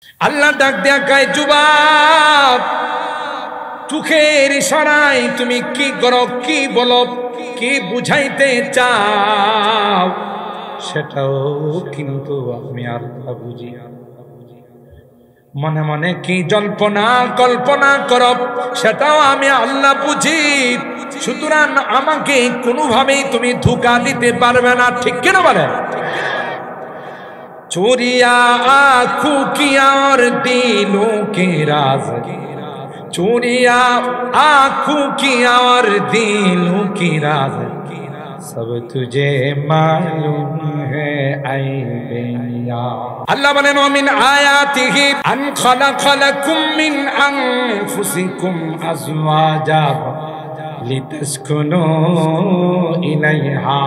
আল্লাহ ডাক দেয়া কয় যুবক, চোখের ইশারায় তুমি কি করো, কি বলো, কি বুঝাইতে চাও সেটাও কিন্তু আমি আল্লাহ বুঝি। মনে মনে কি জল্পনা কল্পনা করো সেটাও আমি আল্লাহ বুঝি। সুতরাং আমাকে কোনোভাবেই তুমি ধোঁকা দিতে পারবে না, ঠিক কিনা বলে? चोरिया आँखों की और दिलों के राज, चोरिया आँखों की और दिलों की राज, सब तुझे मालूम है ऐ बेनिया। अल्लाह बने मिन आयातिही अन खलक़ लकुम मिन अनफुसिकुम अज़वाजा लितस्कुनू इलैहा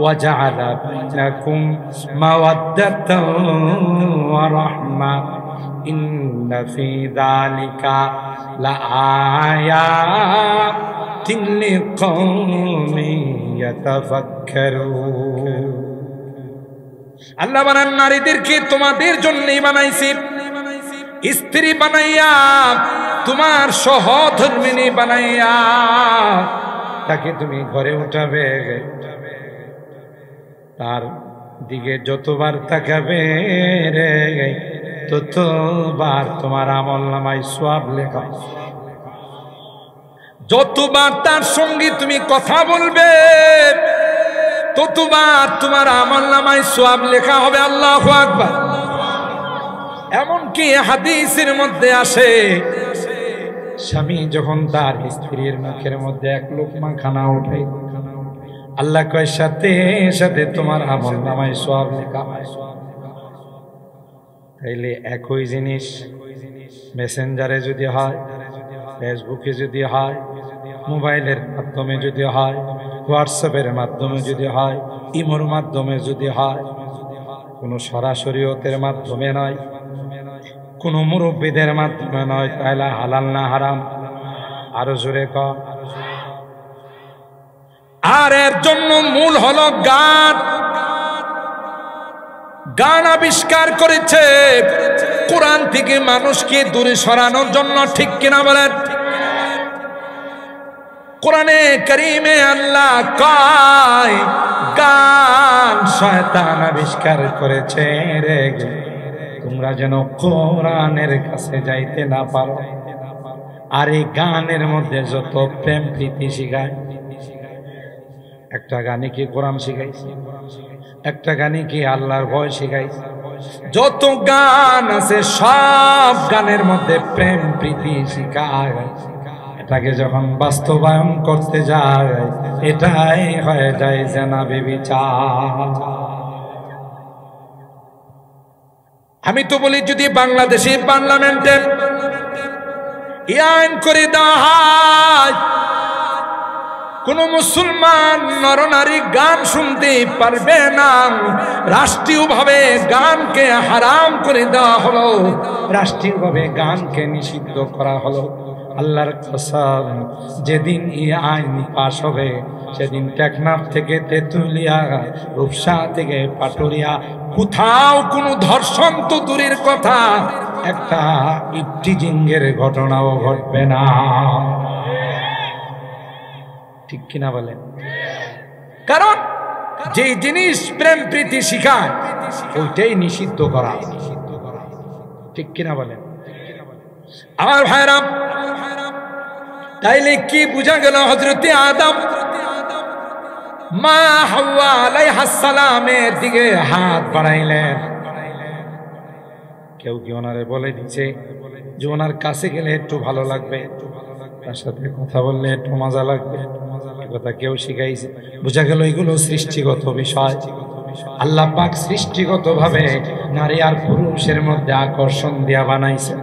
وجعل بينكم مودة ورحمة إن في ذلك لآيات لقوم يتفكرون। আল্লাহ বানান নারীদেরকে তোমাদের জন্যই বানাইছি, স্ত্রী বানাইয়া তোমার সহধর্মিণী বানাইয়া তাকে তুমি ঘরে উঠাবে, তার দিকে যতবার তাকাবে রে ততবার তোমার আমলনামায় সওয়াব লেখা। যতবার তার সঙ্গে তুমি কথা বলবে ততবার তোমার আমলনামায় সওয়াব লেখা হবে। আল্লাহু আকবার। এমনকি হাদিসের মধ্যে আসে, স্বামী যখন তার স্ত্রীর মুখের মধ্যে এক লোকমা খানা ওঠে, আল্লাহ কয় সাথে সাথে তোমার আমলনামায় সওয়াব লেখা হয়। তাইলে একই জিনিস মেসেঞ্জারে যদি হয়, ফেসবুকে যদি হয়, মোবাইলের মাধ্যমে যদি হয়, হোয়াটসঅ্যাপের মাধ্যমে যদি হয়, ইমোর মাধ্যমে যদি হয়, কোনো সরাসরিয়তের মাধ্যমে নয়, কোনো মুরব্বীদের মাধ্যমে নয়, তাহলে হালাল না হারাম? আরো জোরে কর। আর এর জন্য মূল হলো গান। গান আবিষ্কার করেছে কোরআন থেকে মানুষকে দূরে সরানোর জন্য, ঠিক কিনা বলেন? কোরআনে কারীমে আল্লাহ কয় গান শয়তান আবিষ্কার করেছে রে, তোমরা যেন কোরআনের কাছে যাইতে না পারো। আর এই গানের মধ্যে যত প্রেম প্রীতি শিখায়, একটা গানে কি কোরআন শিখাইছে, একটা গানে কি আল্লাহর ভয় শিখাইছে। যত গান আছে সব গানের মধ্যে প্রেম প্রীতি শিখায়। এটাকে যখন বাস্তবায়ন করতে যায় এটাই হয়ে যায় জানা বেবিচার। আমি তো বলি যদি বাংলাদেশি পার্লামেন্টে আইন করে দেওয়া হয় কোন মুসলমান নরনারী গান শুনতে পারবে না, রাষ্ট্রীয়ভাবে গানকে হারাম করে দেওয়া হলো, রাষ্ট্রীয়ভাবে গানকে নিষিদ্ধ করা হলো। আল্লাহর কসম, যেদিন এই আইন পাশ হবে সেদিন টেকনাফ থেকে তেতুলিয়া, রূপসা থেকে পাটুরিয়া কোথাও কোনো ধর্ষণ তো দূরের কথা, একটা ইফটিজিংয়ের ঘটনাও ঘটবে না, ঠিক কিনা বলেন? কারণ যে জিনিস প্রেম প্রীতি শিখায় ওইটাই নিষিদ্ধ করা, ঠিক কিনা বলেন? আমার ভাইরা, তাইলে কি বুঝা গেল? হযরতে আদম মা হাওয়া আলাইহিস সালামের দিকে হাত বাড়াইলেন। কেউ কি ওনারে বলে দিচ্ছে যে ওনার কাছে গেলে একটু ভালো লাগবে, তার সাথে কথা বললে একটু মজা লাগবে, কথা কেউ শিখাইছে? বুঝা গেল এগুলো সৃষ্টিগত বিষয়। আল্লাহ পাক সৃষ্টিগত ভাবে নারী আর পুরুষের মধ্যে আকর্ষণ দিয়া বানাইছে,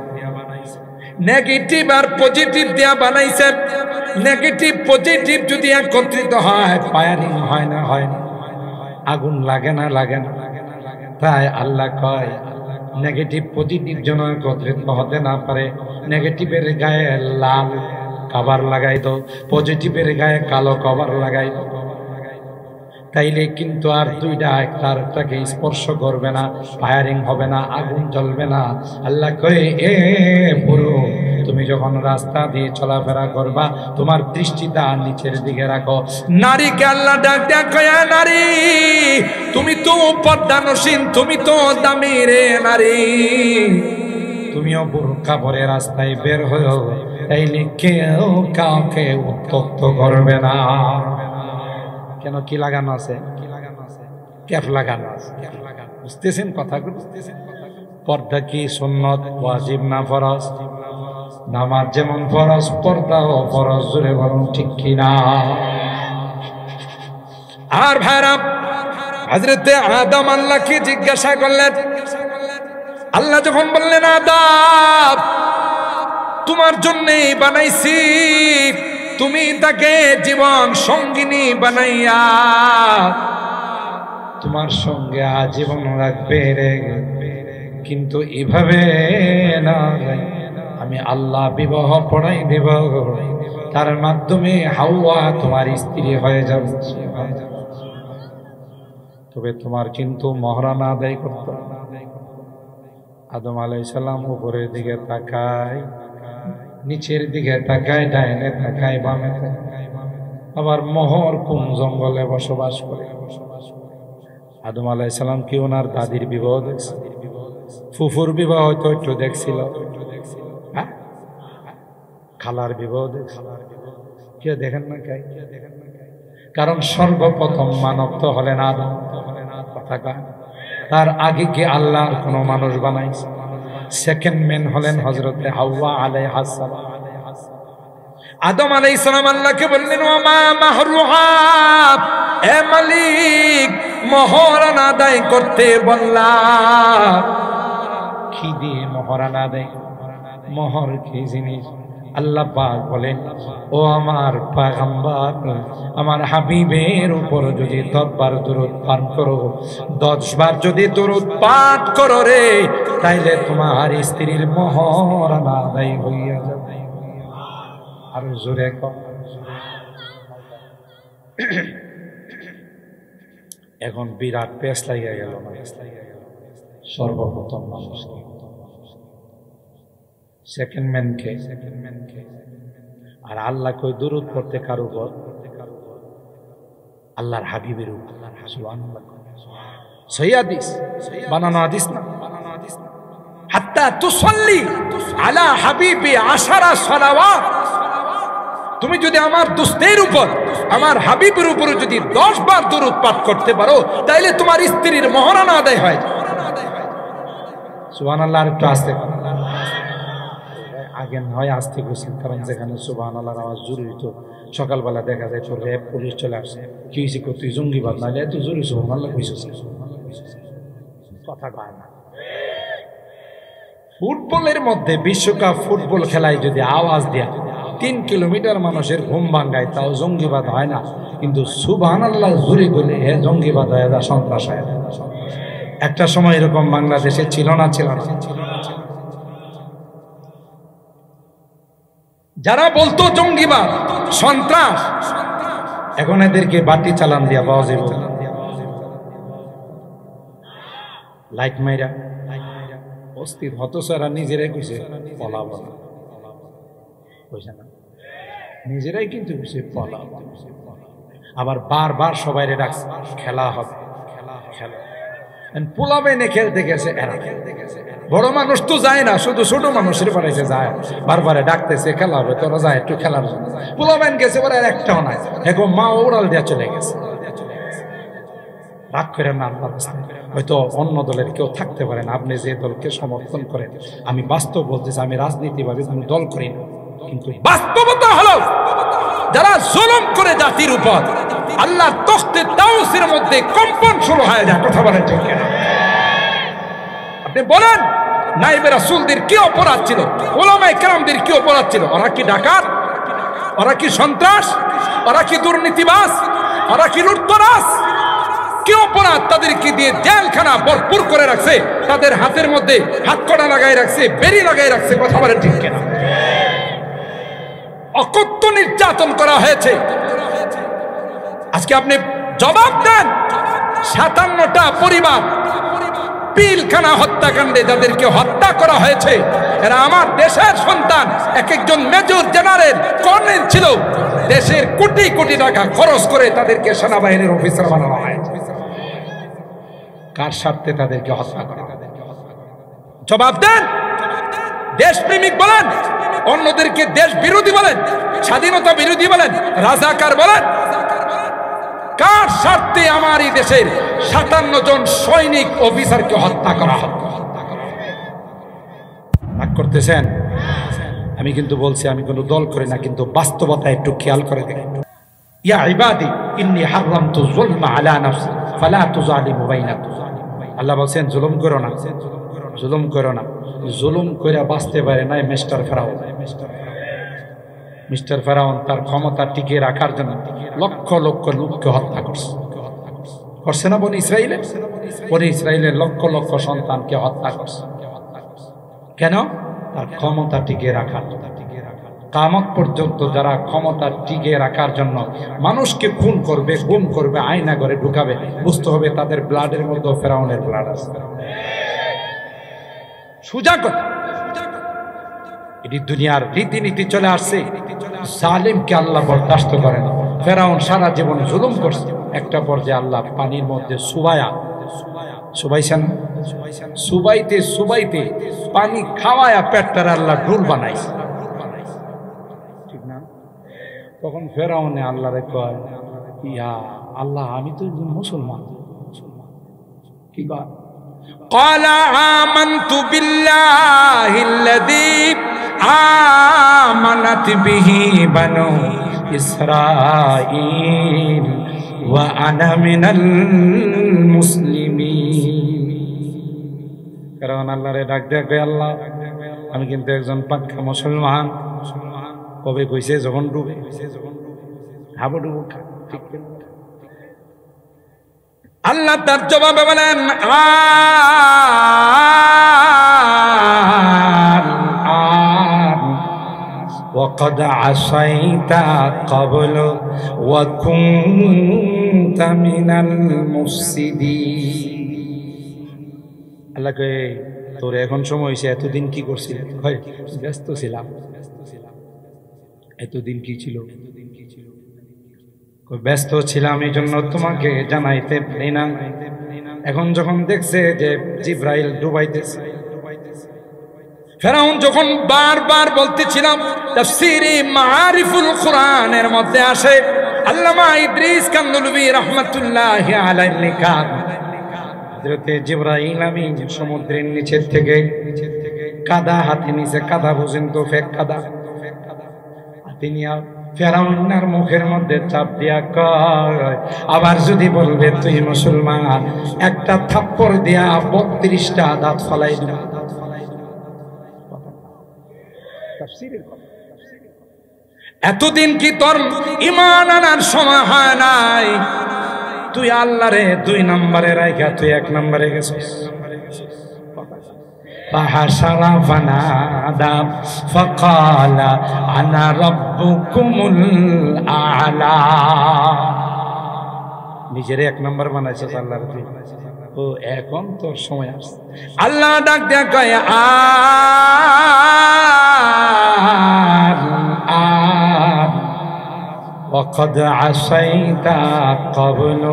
নেগেটিভ আর পজিটিভ দিয়া বানাইছে। নেগেটিভ পজিটিভ যদি একত্রিত হয় ফায়ারিং হয় না, হয় না, আগুন লাগে না, লাগে না। তাই আল্লাহ কয় নেগেটিভ পজিটিভ যেন একত্রিত হতে না পারে, নেগেটিভের গায়ে লাল কভার লাগাই দাও, পজিটিভের গায়ে কালো কভার লাগাই দাও। তাইলে কিন্তু আর দুইটা একটা আরেকটাকে স্পর্শ করবে না, ফায়ারিং হবে না, আগুন জ্বলবে না। আল্লাহ কয়ে এ পুরো তুমি যখন রাস্তা দিয়ে চলাফেরা করবা তোমার দৃষ্টিটা নিচের দিকে রাখো। নারীকে আল্লাহ ডাক ডাক কয় নারী তুমি তো পর্দানসীন, তুমি তো দামি রে নারী, তুমিও বোরকা পরে রাস্তায় বের হও, তাইলে কেউ কাউকে উত্তক্ত করবে না। কেন কি লাগানো আছে? ক্যাপ লাগানো আছে। বুঝতেছেন কথাগুলো? পর্দা কি সুন্নত, ওয়াজিব না ফরজ? নামাজ যেমন ফরজ, পর্দাও ফরজ। জোরে বলুন ঠিক কিনা? আর ভাইরা, হযরতে আদম আল্লাহকে জিজ্ঞাসা করলেন, আল্লাহ যখন বললেন আদম তোমার জন্যই বানাইছি, তুমি তাকে জীবন সঙ্গিনী বানাইয়া তোমার সঙ্গে আজীবন রাখবে রে, কিন্তু এভাবে না, আমি আল্লাহ বিবাহ পড়াই দেব, তার মাধ্যমে হাওয়া তোমার স্ত্রী হয়ে যাবে, তবে তোমার কিন্তু মহরানা আদায় করতে হবে। আদম আলাইহিস সালাম উপরের দিকে তাকায়, নিচের দিকে তাকায়, ডাইনে তাকায়, বামে তাকায়, আবার মোহর কোন জঙ্গলে বসবাস করে। আদম আলাইহিস সালাম কি ওনার দাদির বিবাহ দেখছে? ফুফুর বিবাহ হয়তো একটু দেখছিল, খালার বিবাহ দেখছিল, কেউ দেখেন না কাই? কারণ সর্বপ্রথম মানব তো হলেন আদম, কথা কয়। তার আগে কি আল্লাহর কোন মানুষ বানাইছে? সেকেন্ড মেন হলেন হযরতে হাওয়া আলাইহাস সালাম। আদম আলাইহিস সালাম আল্লাহকে বললেন ওয়া মা মাহরুহা, এ মালিক মহরানা আদায় করতে বললাম। কি দিয়ে মহরানা আদায়? মোহর কি জিনিস? আল্লাহ পাক বলেন ও আমার পয়গম্বর, আমার হাবিবের উপর যদি 10 বার দরুদ পাঠ করো, 10 বার যদি দরুদ পাঠ করো রে, তাইলে তোমার স্ত্রীর মহরানা আদায় হইয়া যাবে। আর জোরে কর। এখন বিরাট পেশ লাগিয়া গেল না? সর্বপ্রথম মানুষকে, সেকেন্ড ম্যানকে, আর আল্লাহ কই দরুদ পড়তে কার উপর? আল্লাহর হাবিবের উপর। সুবহানাল্লাহ। সহিহ হাদিস, বানানো হাদিস না। হাত্তা তুসাল্লি আলা হাবিবি 10 সালাওয়াত, তুমি যদি আমার দোস্তের উপর, আমার হাবিবের উপর যদি 10 বার দরুদ পাঠ করতে পারো, তাইলে তোমার স্ত্রীর মহরানা আদায় হয়। সুবহানাল্লাহ। আর একটু আস্তে আগে হয় আস্তে করছেন, কারণ যেখানে সুবহানাল্লাহর আওয়াজ জরুরি, তো সকালবেলা দেখা যায় তো র্যাব পুলিশ চলে আসছে, কি হয়েছে তুই জঙ্গিবাদ নাহলে এত জরুরি সুবহানাল্লাহ কইছিস, কথা কয় না। ফুটবলের মধ্যে বিশ্বকাপ ফুটবল খেলায় যদি আওয়াজ দেয়া 3 কিলোমিটার মানুষের ঘুম ভাঙ্গায়, তাও জঙ্গিবাদ হয় না, কিন্তু সুবহানাল্লাহ জুরি করলে হে জঙ্গিবাদ হয়ে যায়, সন্ত্রাস হয়। একটা সময় এরকম বাংলাদেশে ছিল না? ছিল না? যারা বলতো জঙ্গিবাদ, সন্ত্রাস, এখন এদেরকে বাটি চালান দিয়া পাওয়া যাবে, লাইট মাইরা অস্থির হতসারা নিজেরাই কইছে পলাবো না, কইছে না, নিজেরাই কিন্তু কইছে পলাবো। আবার বারবার সবাই ডাকছে খেলা হবে, খেলা পোলাবে নে খেলতে গেছে এরা। বড় মানুষ তো যায় না, শুধু ছোট মানুষের পাড়াইছে যায়, বারবারে ডাকতেছে খেলা হবে, তোরা যায় একটু খেলার জন্য। পোলাবেন গেছে বলে একটাও নাই, এখন মা ওড়াল দিয়া চলে গেছে। রাগ করেন না, আল্লাহ হয়তো অন্য দলের কেউ থাকতে পারেন, আপনি যে দলকে সমর্থন করেন, আমি বাস্তব বলতেছি, আমি রাজনীতিভাবে কোনো দল করি না, কিন্তু বাস্তবতা হলো যারা জুলুম করে জাতির উপর, আল্লাহ তখতে তাওসের মধ্যে কম্পন শুরু হয়ে যায়। কথা বলেন ঠিক কিনা? আপনি বলেন নাইবে রাসূলদের কি অপরাধ ছিল, উলামায়ে কেরামদের কি অপরাধ ছিল? ওরা কি ডাকাত? ওরা কি সন্ত্রাস? ওরা কি দুর্নীতিবাজ? ওরা কি লুটতরাজ? কি অপরাধ তাদেরকে দিয়ে জেলখানা ভরপুর করে রাখছে, তাদের হাতের মধ্যে হাতকড়া লাগাই রাখছে, বেড়ি লাগাই রাখছে। কথা বলেন ঠিক কিনা? অকথ্য নির্যাতন করা হয়েছে। আজকে আপনি জবাব দেন। 57টা পরিবার পিলখানা হত্যাকাণ্ডে যাদেরকে হত্যা করা হয়েছে, এরা আমার দেশের সন্তান। এক একজন মেজর জেনারেল, কর্নেল ছিল। দেশের কোটি কোটি টাকা খরচ করে তাদেরকে সেনাবাহিনীর অফিসার বানানো হয়। কার স্বার্থে তাদেরকে হত্যা করা? জবাব দেন। দেশপ্রেমিক বলেন, অন্যদেরকে দেশ বিরোধী বলেন, স্বাধীনতা বিরোধী বলেন, রাজাকার বলেন, কার স্বার্থে আমার এই দেশের 57 জন সৈনিক অফিসারকে হত্যা করা হবে? রাগ করতেছেন? আমি কিন্তু বলছি আমি কোনো দল করি না, কিন্তু বাস্তবতা একটু খেয়াল করে দেখেন। ইয়া ইবাদি ইন্নী হারামতু যুলমা আলা নাফসি ফালা তুযালিমু বাইনাকুম। আল্লাহ বলেন জুলুম করো না, জুলুম করো না। জুলুম করে বাঁচতে পারে না মিস্টার ফেরাউন। মিস্টার ফেরাউন তার ক্ষমতা টিকিয়ে রাখার জন্য লক্ষ লক্ষ লোককে হত্যা করছে না? বনি ইসরাইলের লক্ষ লক্ষ সন্তানকে হত্যা করছে। কেন? তার ক্ষমতা টিকিয়ে রাখার। কিয়ামত পর্যন্ত যারা ক্ষমতা টিকিয়ে রাখার জন্য মানুষকে খুন করবে, গুম করবে, আয়না করে ঢুকাবে, বুঝতে হবে তাদের ব্লাডের মধ্যে ফেরাউনের ব্লাড আছে। সোজা কথা। এটি দুনিয়ার রীতিনীতি চলে আসছে। জালিমকে আল্লাহ বরদাস্ত করেন। ফেরাউন সারা জীবন জুলুম করছে। একটা পর্যায়ে আল্লাহ পানির মধ্যে সুবাইছেন, সুবাইতে পানি খাওয়ায়া পেটটার আল্লাহ ঢুল বানাইছে, ঠিক না? তখন ফেরাউনে আল্লাহরে কয়, ইয়া আল্লাহ, আমি তো মুসলমান। কি কয়? قال آمنت بالله الذي آمنت به بنو إسرائيل وأنا من المسلمين। কারণ আল্লাহরে ডাক দেয়, আল্লাহ আমি কিন্তু একজন পাক্কা মুসলমান। কবে কইছে? যখন ডুবে হাবুডুবু। ঠিক আল্লাহ তার জবাবে বলেন, وقد عصيت قبل وكنت من المفسدين। আল্লাহ কয়, তোর এখন সময় হয়েছে, এতদিন কি করছিলি? ব্যস্ত ছিলাম। এতদিন কি ছিল? ব্যস্ত ছিলাম, এই জন্য তোমাকে জানাইতে পারি না। এখন যখন দেখছে যে জিব্রাইল ডুবাইতেছে, ফেরাউন যখন বারবার বলতেছিলাম, তাফসীরে মাআরিফুল কোরআনের মধ্যে আসে, আল্লামা ইদ্রিস কান্দলবি রাহমাতুল্লাহি আলাইহি লেখা, হযরতে জিব্রাইল আমিন সমুদ্রের নিচের থেকে কাদা হাতে নিচে, কাদা বুঝেন তো, ফেক কাদা হাতে নিয়ে ফেরাউনের মুখের মধ্যে চাপ দিয়া কয়, আবার যদি বলবে তুই মুসলমান, একটা থাপ্পড় দিয়া 32টা দাঁত ফালাই দিব। এতদিন কি তোর ঈমান আনার সময় হয় নাই? তুই আল্লাহরে 2 নম্বরে রাখা তুই 1 নম্বরে গেছিস। فحشر فنادى فقال أنا ربكم الأعلى। নিজের 1 নম্বর বানাইছে আল্লাহর। ও এখন তোর সময় আসছে। আল্লাহ ডাক দেয়া কয়, وقد عصيت قبل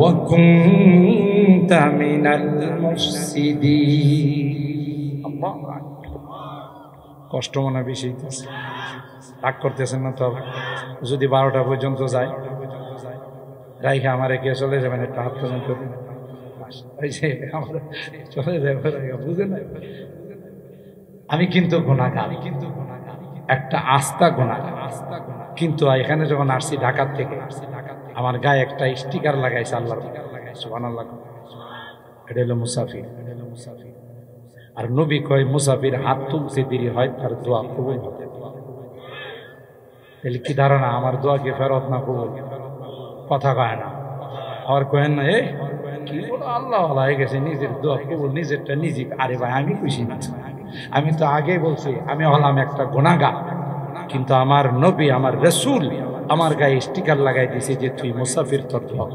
وكنت من المفسدين। কষ্ট মনে বেশি রাগ করতেছেন না তো? যদি 12টা পর্যন্ত যায় রাইখে আমার কে চলে যাবেন, একটা হাত পর্যন্ত চলে যাবে, বুঝে না? আমি কিন্তু গুনাহগার, একটা আস্থা গুনাহগার। কিন্তু এখানে যখন আসছি ঢাকার থেকে, আমার গায়ে একটা স্টিকার লাগাইছে আল্লাহ, সুবহানাল্লাহ। এটা হলো মুসাফির। আর নবী কয়, মুসাফির হাত তুলতে দেরি হয়, তার দোয়া কবুল হবে। তাহলে কি ধারণা আমার দোয়া কি ফেরত না কবুল? কথা কয় না। আর কয়েন না, কি বলো আল্লাহ হয়ে গেছে, নিজের দোয়া কবুল, নিজেরটা নিজে। আরে ভাই, আমি খুশি না। আমি তো আগেই বলছি আমি হলাম একটা গুনাহগার, কিন্তু আমার নবী, আমার রাসূল আমার গায়ে স্টিকার লাগাই দিছে যে তুই মুসাফির, তোর দোয়া।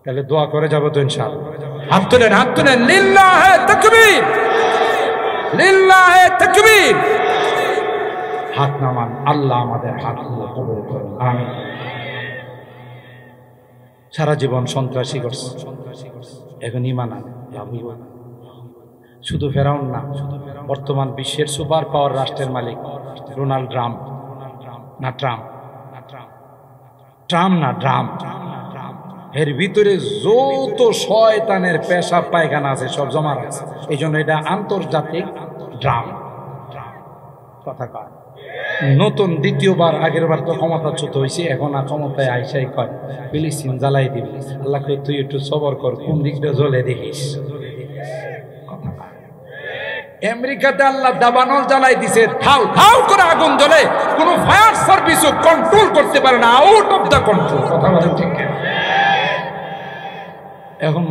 তাহলে দোয়া করে যাবো তো ইনশাআল্লাহ। হাত তুলেন, হাত তুলেন। লিল্লাহে তাকবীর, লিল্লাহে তাকবীর। হাত নামান। আল্লাহ আমাদের হাতগুলো কবুল করুন, আমিন। সারা জীবন সন্ত্রাসী করছে, এখন ইমান আনে। শুধু ফেরাউন না, বর্তমান বিশ্বের সুপার পাওয়ার রাষ্ট্রের মালিক ডোনাল্ড ট্রাম্প, না ট্রাম্প, ট্রাম্প না ড্রাম, এর ভিতরে যত শয়তানের পেশাব পায়খানা আছে সব জমা আছে। এই জন্য এটা আন্তর্জাতিক ড্রাম। কথা কয় নতুন দ্বিতীয়বার, আগের বার তো ক্ষমতাচ্যুত হয়েছে, এখন আর ক্ষমতায় আইসাই কয় ফিলিস্তিন জ্বালাই দিবি। আল্লাহ কই তুই একটু সবর কর, কোন দিকটা জ্বলে দেখিস। আমেরিকাতে আল্লাহ দাবানল জ্বালাই দিছে, ধাউ ধাউ করে আগুন জ্বলে, কোন ফায়ার সার্ভিসও কন্ট্রোল করতে পারে না, আউট অফ দ্য কন্ট্রোল। কথা বলেন ঠিক না? এখন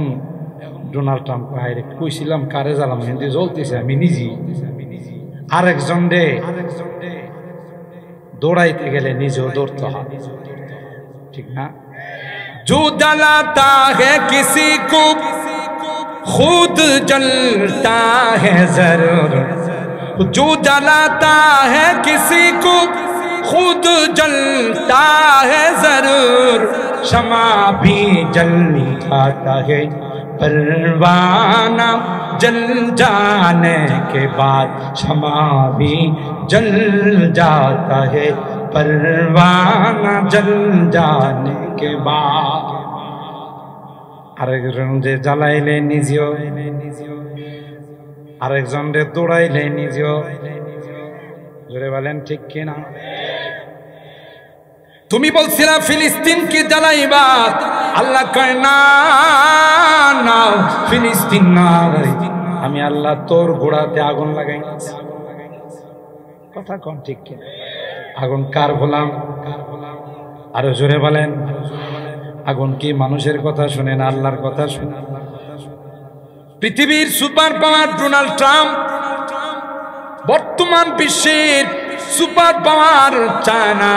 ডোনাল্ড ট্রাম্প কইছিলাম কারে জ্বালাম, হিন্দি জ্বলতেছে আমি নিজেই। আরেকজন রে দৌড়াইতে গেলে নিজেও দৌড়তে হয়, ঠিক না? जो जलाता है किसी को खुद जलता है जरूर, जो जलाता है किसी को खुद जलता है जरूर, शमा भी जल जाता है परवाना जल जाने के बाद, शमा भी जल जाता है परवाना जल जाने के बाद। আরেকজন রে জ্বালাইলে নিজেও, আরেকজন রে দৌড়াইলে নিজেও। জোরে বলেন ঠিক কিনা? তুমি বলছিলা ফিলিস্তিন কি জ্বালাইবা, আল্লাহ কয় না না ফিলিস্তিন না, আমি আল্লাহ তোর গোড়াতে আগুন লাগাই। কথা কম ঠিক কিনা? আগুন কার গোলাম? আরো জোরে বলেন। আগুন কি মানুষের কথা শুনে না আল্লাহর কথা শুনে? পৃথিবীর সুপার পাওয়ার ডোনাল্ড ট্রাম্প, বর্তমান বিশ্বের সুপার পাওয়ার চায়না,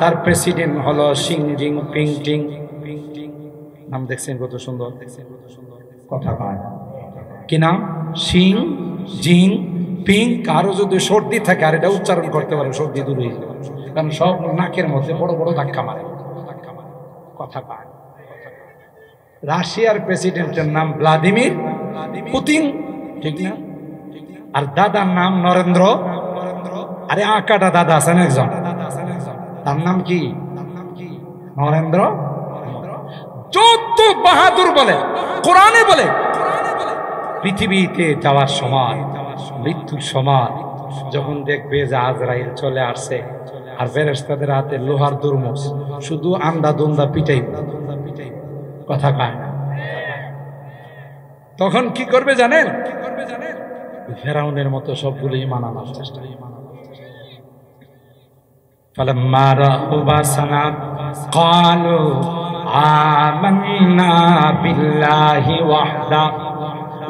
তার প্রেসিডেন্ট হলো শি জিনপিং। নাম দেখছেন কত সুন্দর? কথা পায় কি নাম? Xi Jinping. কারো যদি সর্দি থাকে আর এটা উচ্চারণ করতে পারে, সর্দি দূর হয়ে যাবে, কারণ সব নাকের মধ্যে বড় বড় ধাক্কা মারে। কথা পায়। রাশিয়ার প্রেসিডেন্টের নাম ভ্লাদিমির পুতিন, ঠিক না? আর দাদার নাম নরেন্দ্র। আরে আঁকাটা দাদা আছেন একজন, তার নাম কি? নরেন্দ্র। যত বাহাদুর বলে, কোরআনে বলে পৃথিবীতে যাওয়ার সময়, মৃত্যুর সময় যখন দেখবে যে আজরাইল চলে আসছে আর ফেরেশতাদের হাতে লোহার দুর্মুষ, শুধু আন্দা দুন্দা পিটাই, কথা কয় না, তখন কি করবে জানেন? ফেরাউনের মতো সবগুলো ঈমান আনার চেষ্টা। فلما رأوا بأسنا قالوا آمنا بالله وحده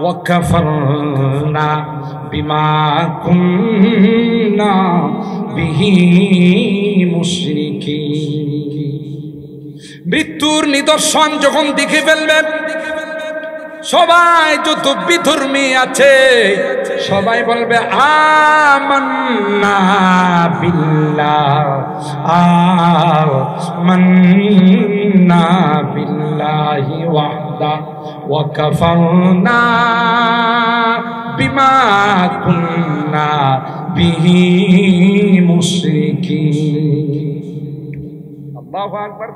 وكفرنا بما كنا به مشركين। মৃত্যুর নিদর্শন যখন দেখে ফেলবেন, সবাই যত বিধর্মী আছে সবাই বলবে আমান্না বিল্লাহ, আমান্না বিল্লাহি ওয়াহদা ওয়া কাফারনা বিমা কুননা বিহি মুশরিকিন। আল্লাহু আকবার।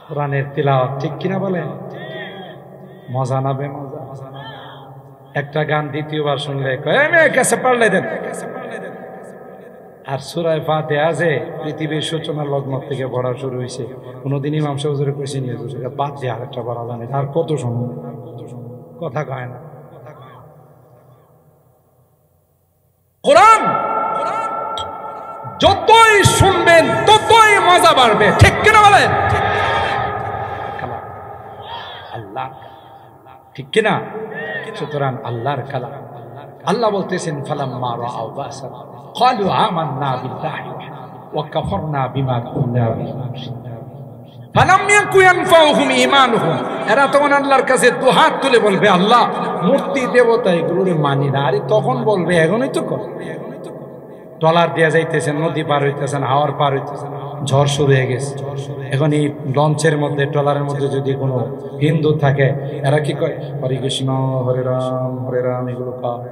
কোরআনের তিলাওয়াত ঠিক কিনা বলেন? মজা না বেমজা? একটা গান দ্বিতীয়বার শুনলে কাছে পারলে দেন। আর সূরা ফাতিহা যে পৃথিবীর সূচনা লগ্ন থেকে পড়া শুরু হয়েছে, কোনদিন ইমাম সাহেব হুজুরে কইছে নিয়ে বাদ দিয়ে আরেকটা পড়া জানে, আর কত শুনুন, কথা কয় না। কোরআন যতই শুনবেন ততই মজা বাড়বে, ঠিক কিনা বলেন? আল্লাহ, ঠিক কিনা? সুতরাং আল্লাহর কালাম, আল্লাহ বলতেছেন ফালাম্মা রাআউ বাসানা ক্বালু আমান্না বিল্লাহি ওয়া কাফারনা বিমা কুননা বিহি মুশরিকিন ফালাম ইয়াকু ইয়ানফাউহুম ঈমানুহুম। এরা তখন আল্লাহর কাছে দুহাত তুলে বলবে আল্লাহ মূর্তি দেবতা এগুলোর মানি না। আরে তখন বলবে এখনই তো কর। ট্রলার দিয়ে যাইতেছেন, নদী পার হইতেছেন, হাওয়ার পার হইতেছেন, ঝড় শুরু হয়ে গেছে। এখন এই লঞ্চের মধ্যে ট্রলারের মধ্যে যদি কোনো হিন্দু থাকে এরা কি কয় হরে কৃষ্ণ হরে রাম এগুলো কয়।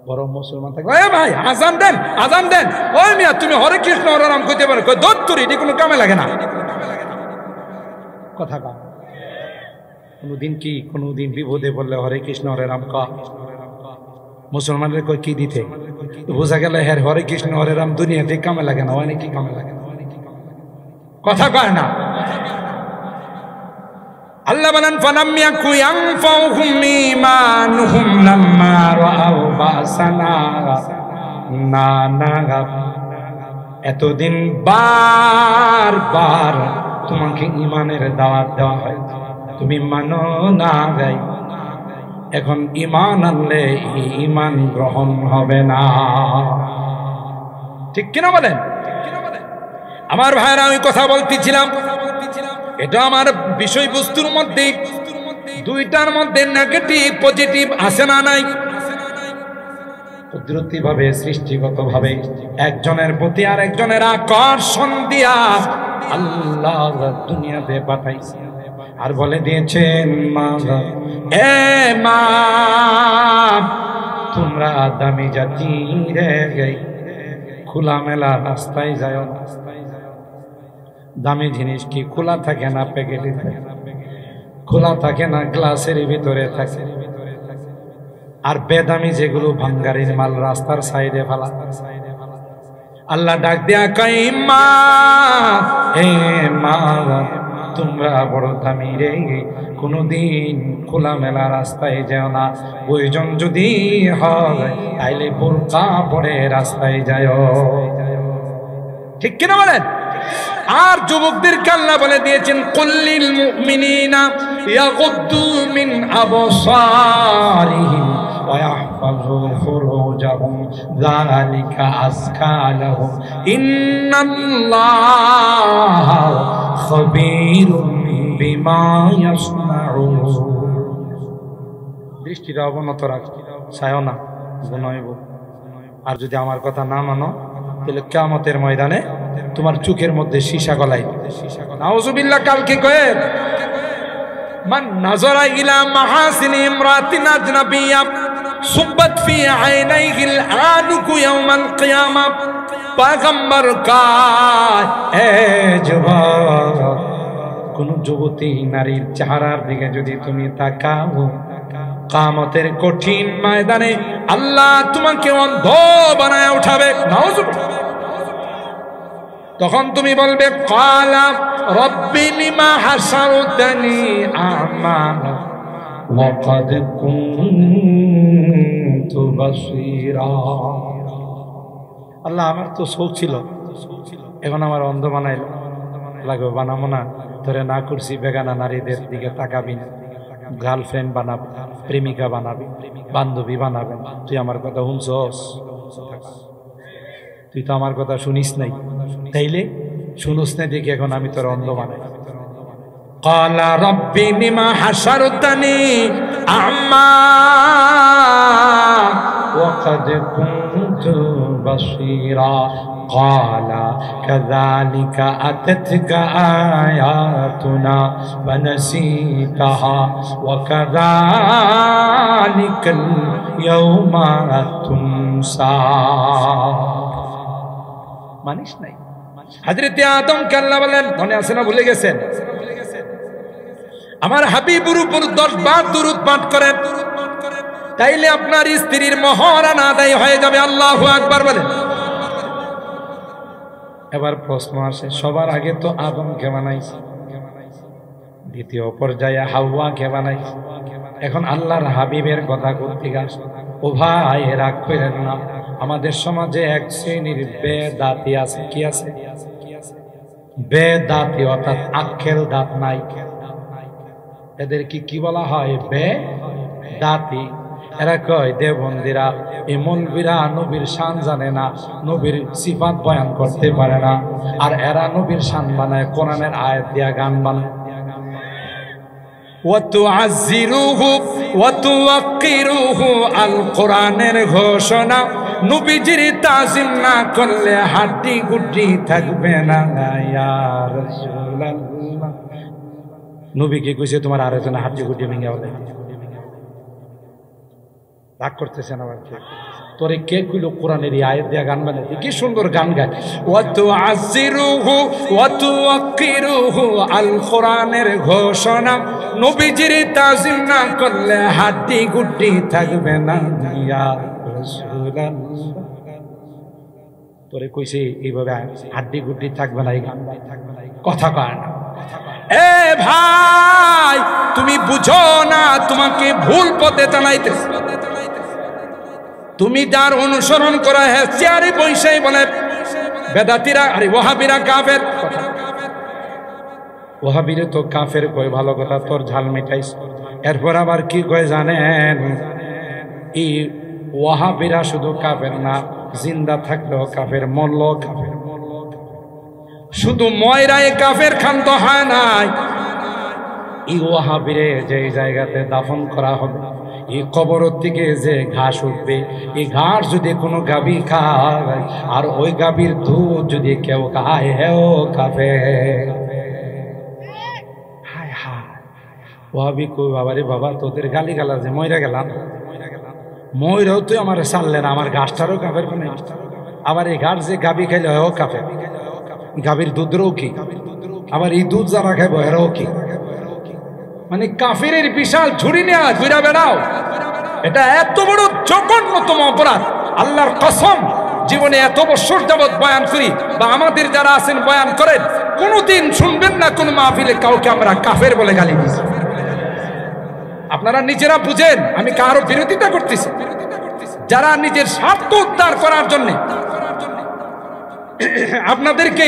বড় মুসলমান থাকে এ ভাই আজান দেন আজান দেন, ওই মিয়া তুমি হরে কৃষ্ণ হরে রাম কইতে পারো, কই দত্তরি এটি কোনো কামে লাগে না। কথা কা কোনদিন বিপদে বললে হরে কৃষ্ণ হরে রাম ক মুসলমানদের কই কি দিতে বোঝা গেল হ্যাঁ হরে কৃষ্ণ হরে রাম দুনিয়াতে কামে লাগে না, অনেক কি কামে লাগে না, কথা কয় না। আল্লাহ বলেন ফালাম ইয়াকু ইয়ানফাউহুম ঈমানুহুম লাম্মা রাআউ বাসানা না না। এতদিন বারবার তোমাকে ঈমানের দাওয়াত দেওয়া হয়, তুমি মানো না গাই। এখন ঈমান আনলে ঈমান গ্রহণ হবে না, ঠিক কিনা বলেন? আমার ভাইরা আমি কথা বলতেছিলাম, এটা আমার বিষয়বস্তুর মধ্যে দুইটার মধ্যে নেগেটিভ পজিটিভ আছে না নাই? কুদরতি ভাবে সৃষ্টিগত ভাবে একজনের প্রতি আর একজনের আকর্ষণ দিয়া আল্লাহ দুনিয়াতে পাঠাইছে আর বলে দিয়েছেন মা এ মা তোমরা দামি জাতি রে গই, খোলামেলা রাস্তায় যায় না। দামি জিনিস কি খোলা থাকে না প্যাকেটে থাকে? খোলা থাকে না, গ্লাসের ভিতরে থাকে। আর বেদামি যেগুলো ভাঙ্গারির মাল রাস্তার সাইডে ফেলা। আল্লাহ ডাক দেয়া কই মা হে মা তোমরা বড় দামি রে, কোনদিন খোলামেলা রাস্তায় যেও না। প্রয়োজন যদি হয় তাইলে বোরকা পরে রাস্তায় যায়, ঠিক কিনা বলেন? আর যুবকদেরকে আল্লাহ বলে দিয়েছেন কুল্লিল মুমিনিনা ইয়াগুদ্দু মিন আবসারিহিম ওয়া ইয়াহফাযু ফুরুজাহুম যালিকা আযকা লাহুম ইন্নাল্লাহা খাবীরুম বিমা ইয়াসনাউন। দৃষ্টিটা অবনত রাখ, চাইও না গুনাইব। আর যদি আমার কথা না মানো তাহলে কিয়ামতের ময়দানে তোমার চোখের মধ্যে সীসা গলাই। নাউজুবিল্লাহ। কালকে কয়ে মান নাযারা ইলা মাহাসিনি ইমরাতিন আজনাবিয়্যা সুব্বাত ফি আইনাইহিল আনুকু ইয়াওমাল কিয়ামা। পয়গম্বর কয় এ যুবক, কোন যুবতী নারীর চেহারার দিকে যদি তুমি তাকাও কিয়ামতের কঠিন ময়দানে আল্লাহ তোমাকে অন্ধ বানায় উঠাবে। নাউজুবিল্লাহ। তখন তুমি বলবে ক্বালা রব্বি লিমা হাসারতানি আ'মা ওয়া ক্বাদ কুনতু বাসীরা। আল্লাহ আমার তো চোখ ছিল, এখন আমার অন্ধ বানাইলো। লাগবে বানাবো না, তোরে না করছি বেগানা নারীদের দিকে তাকাবি না, গার্লফ্রেন্ড বানাবে, প্রেমিকা বানাবে, বান্ধবী বানাবে। তুই আমার কথা শুনছস? তুই তো আমার কথা শুনিস নাই, তাইলে শুনুস না দেখি এখন আমি তোর অন্ধ বানাই। ক্বালা রব্বি লিমা হাসারতানি আ'মা ওয়া ক্বাদ কুনতু বাসীরা। ক্বালা কাযালিকা আতাতকা আয়াতুনা ফানাসীতাহা ওয়া কাযালিকাল ইয়াওমা তুনসা। মানিস নাই? হযরতে আদমকে আল্লাহ বলেন, মনে আছে না ভুলে গেছেন? আমার হাবিবুর উপর 10 বার দুরূদ পাঠ করেন, তাইলে আপনার স্ত্রীর মহরানা আদায় হয়ে যাবে। আল্লাহু আকবার বলেন। এবার প্রশ্ন আসে, সবার আগে তো আদমকে বানাইছে, দ্বিতীয় পর্যায়ে হাওয়াকে বানাইছে, এখন আল্লাহর হাবিবের কথা করতে গেছে। ও ভাই রাগ করেন না, আমাদের সমাজে এক শ্রেণীর বেদাতি আছে। কি আছে? বেদাতি, অর্থাৎ আক্কেল দাঁত নাই। এদেরকে কি বলা হয়? বেদাতি। এরা কয় দেওবন্দিরা এই মৌলবীরা নবীর শান জানে না, নবীর সিফাত বয়ান করতে পারে না, আর এরা নবীর শান বানায়, কোরআনের আয়াত দিয়া গান বানায়। ওয়াতুআযিরুহু ওয়াতুওয়াক্কিরুহু, আল কোরআনের ঘোষণা, নবীজির তাজিম না করলে হাড্ডি গুড্ডি থাকবে না। ইয়া রাসূলুল্লাহ, নবী কি কইছে তোমার আরেকজন হাড্ডি গুড্ডি ভেঙে বলে? রাগ করতেছেন আবার কে? তোরে কে কইলো কোরআনের এই আয়াত দিয়া গান বানাতে? কি সুন্দর গান গায়। ওয়াতুআযিরুহু ওয়াতুওয়াক্কিরুহু, আল কোরআনের ঘোষণা, নবীজির তাজিম না করলে হাড্ডি গুড্ডি থাকবে না। ইয়া রাসূলুল্লাহ, তোরে কইছে এইভাবে হাড্ডি গুড্ডি থাকবে না, এই গান কথা কয় না। এ ভাই, তুমি বুঝো না, তোমাকে ভুল পথে চালাইতেছে। তুমি যার অনুসরণ করা হ্যাঁ চেয়ারে বৈশাই বলে বেদাতিরা, আরে ওয়াহাবিরা কাফের। ওয়াহাবিরে তো কাফের কয়, ভালো কথা, তোর ঝাল মিটাইস। এরপর আবার কি কয় জানেন? এই ওয়াহাবিরা শুধু কাফের না, জিন্দা থাকলেও কাফের, মরলেও কাফের। শুধু ময়রায় কাফের খান্ত হয় নাই, এই ওয়াহাবিরে যে জায়গাতে দাফন করা হবে, এই কবরের থেকে যে ঘাস উঠবে, এই ঘাস যদি কোনো গাভী খায় আর ওই গাভীর দুধ যদি কেউ খায়, হেও কাফের। হায় হায়, ওয়াহাবি কই বাবারে বাবা, তোদের গালি গালা যে ময়রা গেলাম, ময়রাও তুই আমার সারলে না, আমার ঘাসটারও কাফের কোনে। আবার এই ঘাস যে গাভী খাইলে হেও কাফের, গাভীর দুধেরও কি, আবার এই দুধ যারা খাইব এরাও কি। মানে কাফিরের বিশাল ঝুড়ি নিয়ে ঘুরা বেড়াও, এটা এত বড় জঘন্যতম অপরাধ। আল্লাহর কসম, জীবনে এত বছর যাবৎ বয়ান করি, বা আমাদের যারা আছেন বয়ান করেন, কোনোদিন শুনবেন না কোন মাহফিলে কাউকে আমরা কাফের বলে গালি দিচ্ছি। আপনারা নিজেরা বুঝেন আমি কারো বিরোধিতা করতেছি। যারা নিজের স্বার্থ উদ্ধার করার জন্য আপনাদেরকে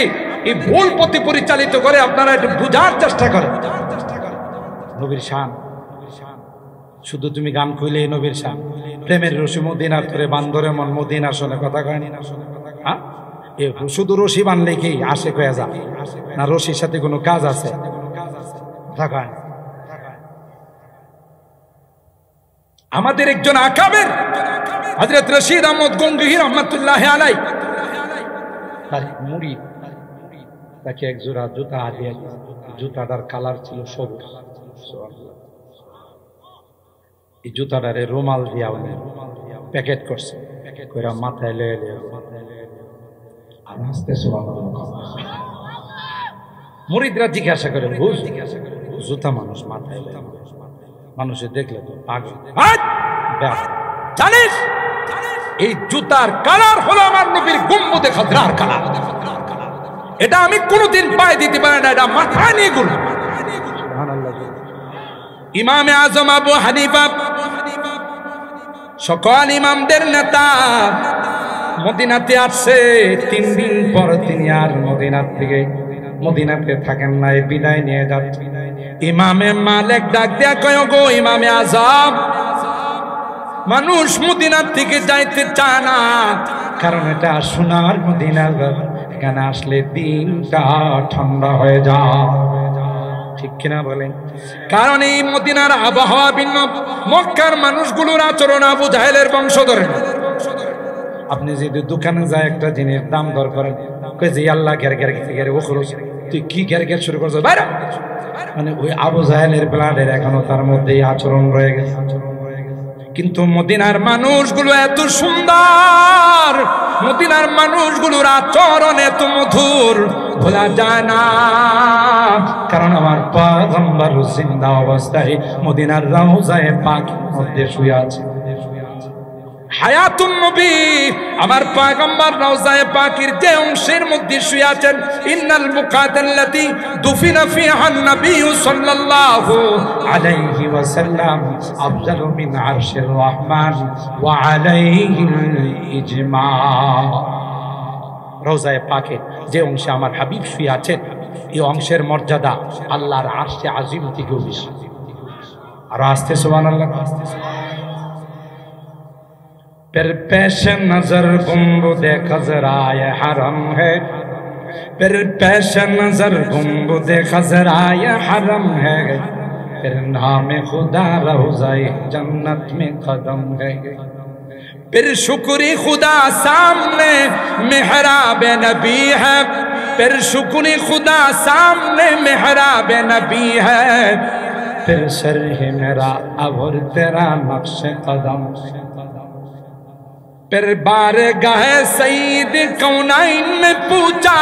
এই ভুল পথে পরিচালিত করে, আপনারা একটু বুঝার চেষ্টা করেন। নবীর শান শুধু তুমি গান কইলে নবীর শান, প্রেমের রশি মদিনার ধরে বান্দরে মন মদিনার শোনে কথা কয়নি। হ্যাঁ, শুধু রশি বানলে কি আসে কয়ে যা না? রশির সাথে কোনো কাজ আছে? কথা কয়। আমাদের একজন আকাবের হযরত রশিদ আহমদ গঙ্গোহী রহমাতুল্লাহ আলাইহি, তার মুরিদ তাকে এক জোড়া জুতা দিয়ে, জুতাটার কালার ছিল সবুজ। এই জুতাটারে রুমাল দিয়া উনি প্যাকেট করছে, কইরা মাথায় লয়ে লয়ে আর হাসতে সুবহানাল্লাহ। মুরিদরা জিজ্ঞাসা করে, হুজ জুতা মানুষ মাথায় লয়ে, মানুষে দেখলে তো পাগল। জানিস এই জুতার কালার হলো আমার নবীর গম্বুদে খাজরার কালার। এটা আমি কোনোদিন পায়ে দিতে পারি না, এটা মাথায় নিয়ে ঘুরবো। ইমামে আজম আবু হানিফা সকল ইমামদের নেতা মদিনাতে আসছে। 3 দিন পর তিনি আর মদিনাতে থাকেন নাই, বিদায় নিয়ে যাচ্ছে। ইমামে মালিক ডাক দেয়া কয়, গো ইমামে আজম, মানুষ মদিনার থেকে যাইতে চায় না, কারণ এটা সোনার মদিনা, এখানে আসলে দিনটা ঠান্ডা হয়ে যায়। ঠিক কিনা বলেন? কারণ এই মদিনার আবহাওয়া ভিন্ন, মক্কার মানুষগুলোর আচরণ আবু জাহেলের বংশধরের। আপনি যদি দোকানে যায় একটা জিনিস দাম দর করেন, কই যে আল্লাহ ঘের ঘের ঘের ও খরচ, তুই কি ঘের ঘের শুরু করছো বাইরে, মানে ওই আবু জাহেলের ব্লাডের এখনো তার মধ্যে আচরণ রয়ে গেছে। কিন্তু মদিনার মানুষগুলো এত সুন্দর, মদিনার মানুষগুলোর আচরণ এত মধুর, ভোলা যায় না। কারণ আমার পয়গম্বর জিন্দা অবস্থায় মদিনার রওজায়ে পাকের মধ্যে শুয়ে আছে। হায়াতুন নবী, আমার পয়গম্বর রওজায়ে পাকের যে অংশের মধ্যে শুয়ে আছেন, ইন্নাল মুকাতাল্লাতি দুফিনা ফিহান নবী সাল্লাল্লাহু আলাইহি ওয়াসাল্লাম আফজালু মিন আরশির রহমান ওয়া আলাইহিল ইজমা। রওজায়ে পাকে যে অংশে আমার হাবিব শুয়ে আছেন, এই অংশের মর্যাদা আল্লাহর আরশে আজিম থেকেও বেশি। আর আস্তে সুবহানাল্লাহ। फिर पेश नजर गुंबुदे खजराए हरम है, फिर पेश नजर गुंबुदे खजराए हरम है, फिर नाम खुदा रोज़ाए जन्नत में कदम है, फिर शुक्री खुदा सामने मेहराब नबी है, फिर शुक्री खुदा सामने मेहराब नबी है, फिर सर है मेरा अब और तेरा नक्श कदम, फिर बारगाह सईद कौनाइन में पूछा,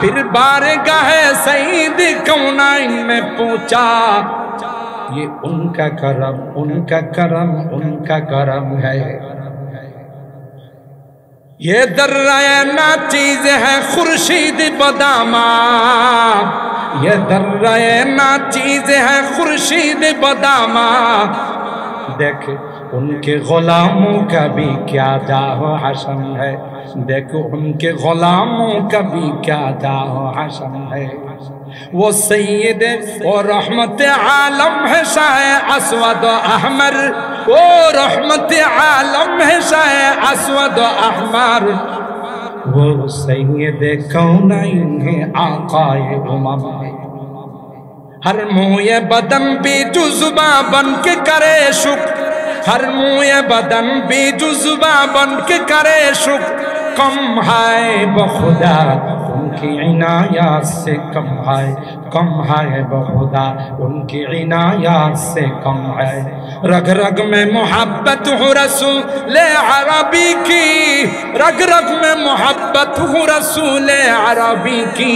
फिर बारगाह सईद कौनाइन में पूछा, ये उनका करम उनका करम उनका करम है, ये दर्राए ना चीज है खुर्शीद बदामा, ये दर्राए ना चीज है खुर्शीद बदामा, देख उनके गुलामों का भी क्या दाह हसन है, देखो उनके गुलामों का भी क्या दाह हसन है, वो सैयद और रहमत आलम है शाह अस्वद अहमर, वो रहमत आलम है शाह अस्वद अहमर, वो सैयद कौनैन है आकाए उमम है, हर मुँह बदन भी जुज़्बा बन के करे शुक्र, हर मुँह बदन भी जुज़्बा बन के करे शुक्र, कम है बखुदा उनकी इनायत से कम है, कम है बखुदा उनकी इनायत से कम है, रग रग में मोहब्बत हो रसूल अरबी की, रग रग में मोहब्बत हो रसूल अरबी की,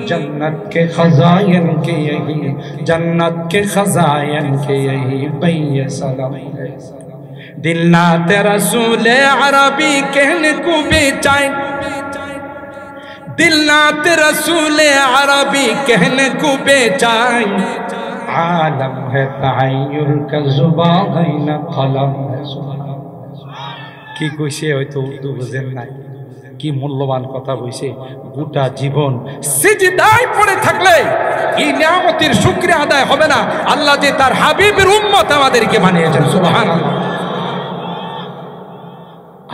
जन्नत के खजायन के यही, जन्नत के खजायन के यही बैय सलाम है, दिल नात रसूल अरबी कहने को बेचैन, दिल नात रसूल अरबी कहने को बेचैन, आलम है तहय्युर का जुबान कलम है, की कইছে হয়তো উর্দু বুঝেন না, কি মূল্যবান কথা বইছে, গোটা জীবন সিজদায় পড়ে থাকলে এই নিয়ামতের শুকরিয়া আদায় হবে না, আল্লাহ যে তার হাবিবের উম্মত আমাদেরকে বানিয়েছেন, সুবহানাল্লাহ।